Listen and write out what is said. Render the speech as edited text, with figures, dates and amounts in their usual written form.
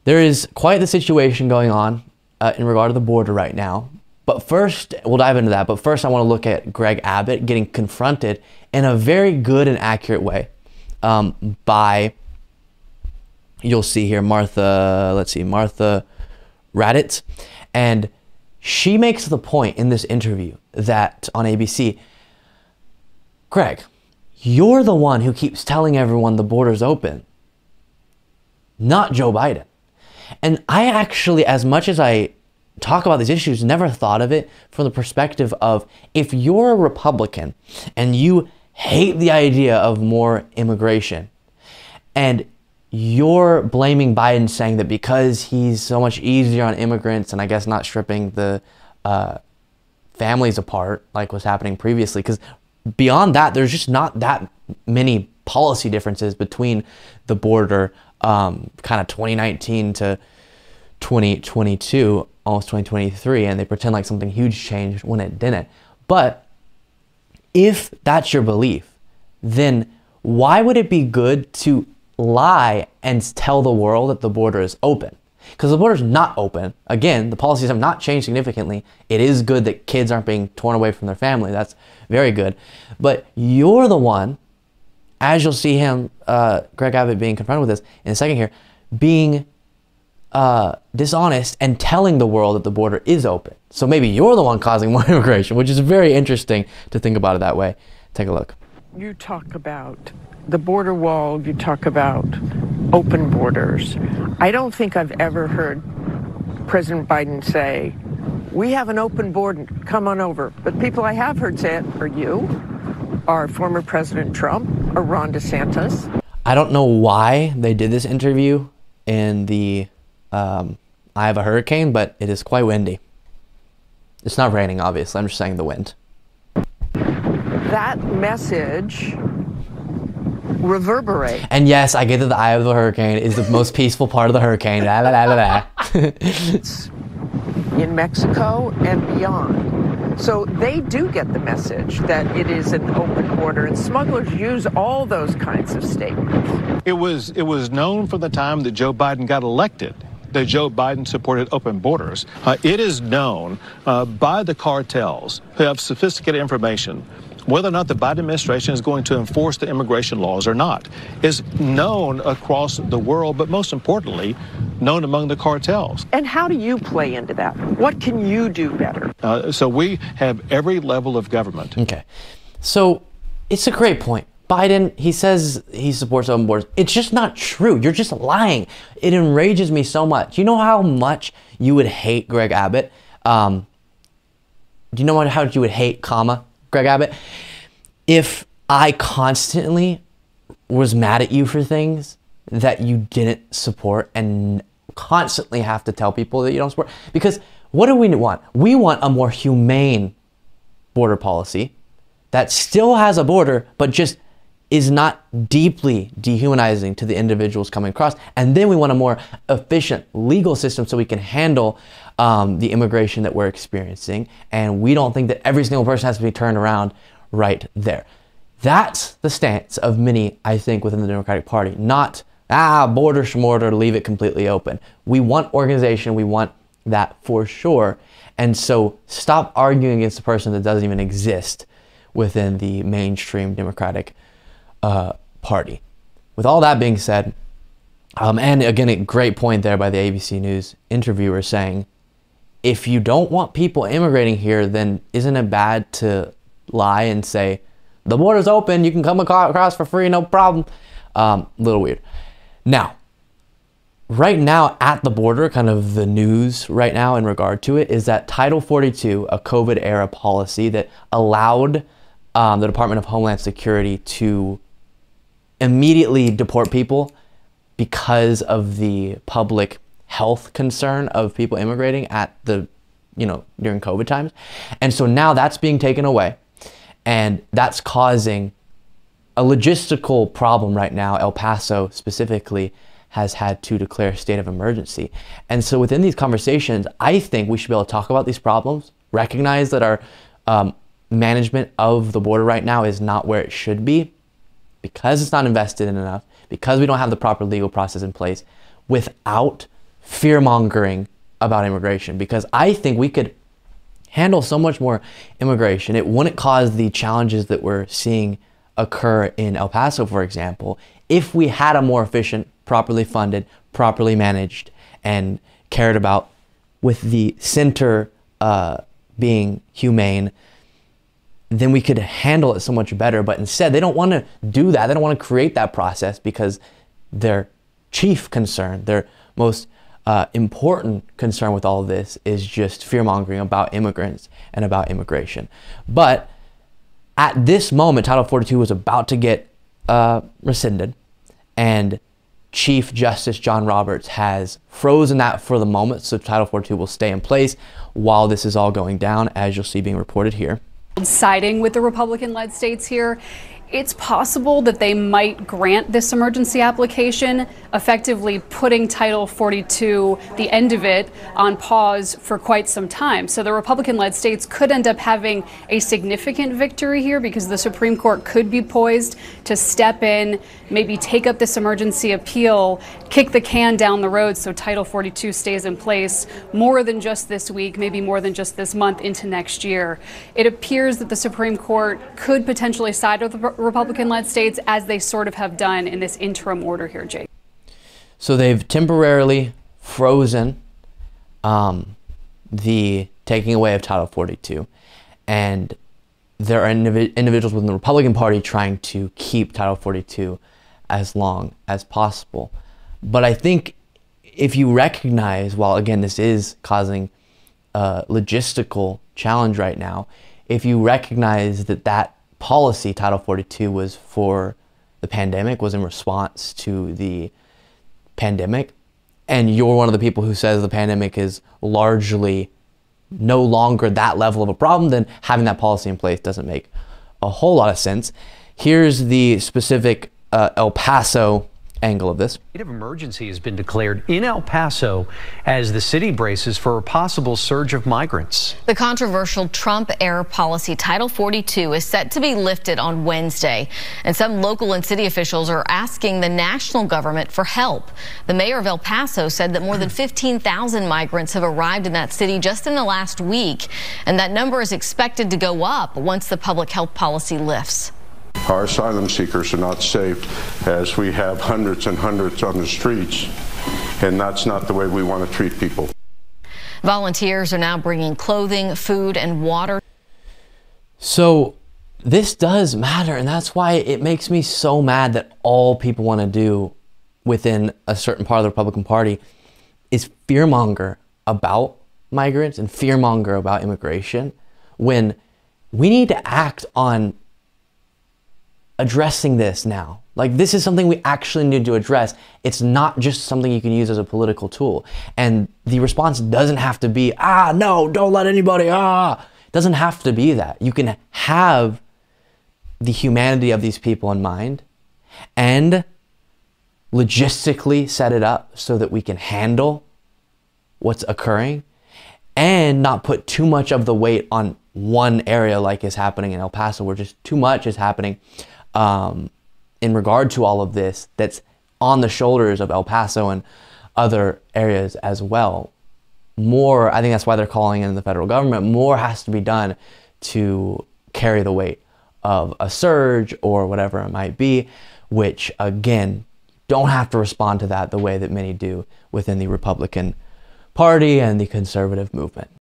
There is quite the situation going on in regard to the border right now. But first, we'll dive into that. But first, I want to look at Greg Abbott getting confronted in a very good and accurate way by, you'll see here, Martha Raddatz. And she makes the point in this interview that on ABC, Greg, you're the one who keeps telling everyone the border's open, not Joe Biden. And I actually, as much as I talk about these issues, never thought of it from the perspective of, if you're a Republican and you hate the idea of more immigration and you're blaming Biden, saying that because he's so much easier on immigrants and I guess not stripping the families apart like was happening previously, because beyond that, there's just not that many policy differences between the border kind of 2019 to 2022, almost 2023, and they pretend like something huge changed when it didn't. But if that's your belief, then why would it be good to lie and tell the world that the border is open? Because the border is not open. Again, the policies have not changed significantly. It is good that kids aren't being torn away from their family. That's very good. But you're the one, as you'll see him, Greg Abbott, being confronted with this in a second here, being dishonest and telling the world that the border is open. So maybe you're the one causing more immigration, which is very interesting to think about it that way. Take a look. You talk about the border wall, you talk about open borders. I don't think I've ever heard President Biden say, we have an open border, come on over. But people I have heard say it are you, are former President Trump, or Ron DeSantis. I don't know why they did this interview in the eye of a hurricane, but it is quite windy. It's not raining, obviously. I'm just saying the wind. That message reverberate. And yes, I get that the eye of the hurricane is the most peaceful part of the hurricane. In Mexico and beyond. So they do get the message that it is an open border, and smugglers use all those kinds of statements. It was known from the time that Joe Biden got elected that Joe Biden supported open borders. It is known by the cartels who have sophisticated information whether or not the Biden administration is going to enforce the immigration laws or not. Is known across the world, but most importantly, known among the cartels. And how do you play into that? What can you do better? So we have every level of government. Okay, so it's a great point. Biden, he says he supports open borders. It's just not true. You're just lying. It enrages me so much. You know how much you would hate Greg Abbott? Do you know how you would hate, Greg Abbott, if I constantly was mad at you for things that you didn't support and constantly have to tell people that you don't support? Because what do we want? We want a more humane border policy that still has a border, but just is not deeply dehumanizing to the individuals coming across. And then we want a more efficient legal system so we can handle the immigration that we're experiencing. And we don't think that every single person has to be turned around right there. That's the stance of many, I think, within the Democratic Party. Not, border schmorder, leave it completely open. We want organization. We want that for sure. And so stop arguing against a person that doesn't even exist within the mainstream Democratic Party. With all that being said, and again, a great point there by the ABC News interviewer saying, if you don't want people immigrating here, then isn't it bad to lie and say, the border's open, you can come across for free, no problem? Little weird. Now, right now at the border, kind of the news right now in regard to it is that Title 42, a COVID era policy that allowed the Department of Homeland Security to immediately deport people because of the public health concern of people immigrating at the, during COVID times. And so now that's being taken away, and that's causing a logistical problem right now. El Paso specifically has had to declare a state of emergency. And so within these conversations, I think we should be able to talk about these problems, recognize that our management of the border right now is not where it should be because it's not invested in enough, because we don't have the proper legal process in place, without fear-mongering about immigration, because I think we could handle so much more immigration. It wouldn't cause the challenges that we're seeing occur in El Paso, for example, if we had a more efficient, properly funded, properly managed, and cared about, with the center being humane, then we could handle it so much better. But instead, they don't want to do that. They don't want to create that process, because their chief concern, their most important concern with all of this, is just fear-mongering about immigrants and about immigration. But at this moment, Title 42 was about to get rescinded, and Chief Justice John Roberts has frozen that for the moment, so Title 42 will stay in place while this is all going down, as you'll see being reported here. Siding with the Republican-led states here, it's possible that they might grant this emergency application, effectively putting Title 42, the end of it, on pause for quite some time. So the Republican-led states could end up having a significant victory here, because the Supreme Court could be poised to step in, maybe take up this emergency appeal, kick the can down the road so Title 42 stays in place more than just this week, maybe more than just this month, into next year. It appears that the Supreme Court could potentially side with the Republican-led states, as they sort of have done in this interim order here, Jake. So they've temporarily frozen the taking away of Title 42, and there are individuals within the Republican Party trying to keep Title 42 as long as possible. But I think if you recognize, while again this is causing a logistical challenge right now, if you recognize that that policy, Title 42, was for the pandemic, was in response to the pandemic, and you're one of the people who says the pandemic is largely no longer that level of a problem, then having that policy in place doesn't make a whole lot of sense. Here's the specific El Paso angle of this. State of emergency has been declared in El Paso as the city braces for a possible surge of migrants. The controversial Trump-era policy Title 42 is set to be lifted on Wednesday, and some local and city officials are asking the national government for help. The mayor of El Paso said that more than 15,000 migrants have arrived in that city just in the last week, and that number is expected to go up once the public health policy lifts. Our asylum seekers are not safe, as we have hundreds and hundreds on the streets, and that's not the way we want to treat people. Volunteers are now bringing clothing, food, and water. So this does matter, and that's why it makes me so mad that all people want to do within a certain part of the Republican Party is fearmonger about migrants and fearmonger about immigration, when we need to act on addressing this now. Like, this is something we actually need to address. It's not just something you can use as a political tool. And the response doesn't have to be, no, don't let anybody, It doesn't have to be that. You can have the humanity of these people in mind and logistically set it up so that we can handle what's occurring and not put too much of the weight on one area like is happening in El Paso, where just too much is happening in regard to all of this that's on the shoulders of El Paso and other areas as well. More, I think that's why they're calling in the federal government, more has to be done to carry the weight of a surge or whatever it might be, which again, don't have to respond to that the way that many do within the Republican Party and the conservative movement.